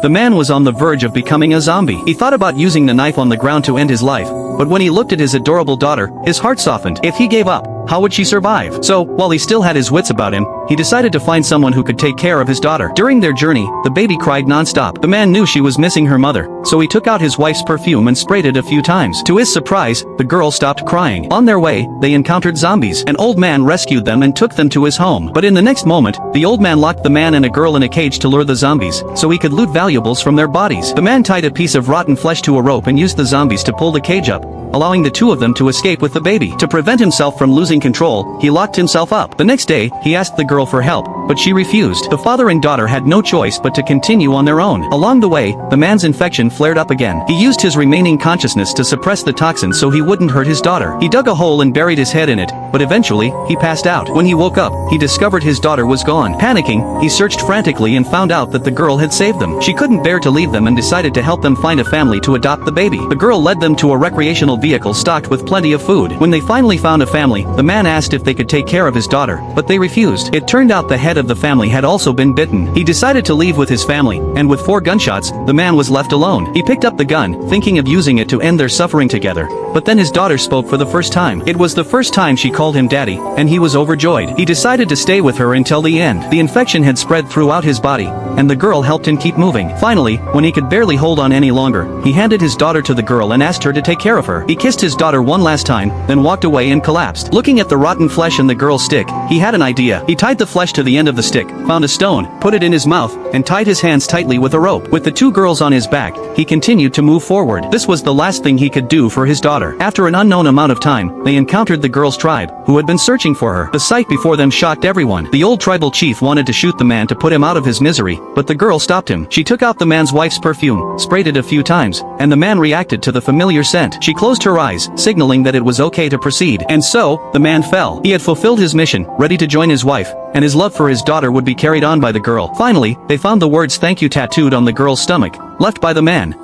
The man was on the verge of becoming a zombie. He thought about using the knife on the ground to end his life, but when he looked at his adorable daughter, his heart softened. If he gave up, how would she survive? So, while he still had his wits about him, he decided to find someone who could take care of his daughter. During their journey, the baby cried non-stop. The man knew she was missing her mother, so he took out his wife's perfume and sprayed it a few times. To his surprise, the girl stopped crying. On their way, they encountered zombies. An old man rescued them and took them to his home. But in the next moment, the old man locked the man and a girl in a cage to lure the zombies, so he could loot valuables from their bodies. The man tied a piece of rotten flesh to a rope and used the zombies to pull the cage up, allowing the two of them to escape with the baby. To prevent himself from losing control, he locked himself up. The next day, he asked the girl for help, but she refused. The father and daughter had no choice but to continue on their own. Along the way, the man's infection flared up again. He used his remaining consciousness to suppress the toxin so he wouldn't hurt his daughter. He dug a hole and buried his head in it, but eventually, he passed out. When he woke up, he discovered his daughter was gone. Panicking, he searched frantically and found out that the girl had saved them. She couldn't bear to leave them and decided to help them find a family to adopt the baby. The girl led them to a recreational vehicle stocked with plenty of food. When they finally found a family, the man asked if they could take care of his daughter, but they refused. It turned out the head of the family had also been bitten. He decided to leave with his family, and with 4 gunshots, the man was left alone. He picked up the gun, thinking of using it to end their suffering together, but then his daughter spoke for the first time. It was the first time she called him daddy, and he was overjoyed. He decided to stay with her until the end. The infection had spread throughout his body, and the girl helped him keep moving. Finally, when he could barely hold on any longer, he handed his daughter to the girl and asked her to take care of her. He kissed his daughter one last time, then walked away and collapsed. Looking at the rotten flesh and the girl's stick, he had an idea. He tied the flesh to the end of the stick, found a stone, put it in his mouth, and tied his hands tightly with a rope. With the 2 girls on his back, he continued to move forward. This was the last thing he could do for his daughter. After an unknown amount of time, they encountered the girl's tribe, who had been searching for her. The sight before them shocked everyone. The old tribal chief wanted to shoot the man to put him out of his misery, but the girl stopped him. She took out the man's wife's perfume, sprayed it a few times, and the man reacted to the familiar scent. She closed her eyes, signaling that it was okay to proceed. And so, the man fell. He had fulfilled his mission, ready to join his wife, and his love for his daughter would be carried on by the girl. Finally, they found the words "thank you" tattooed on the girl's stomach, left by the man.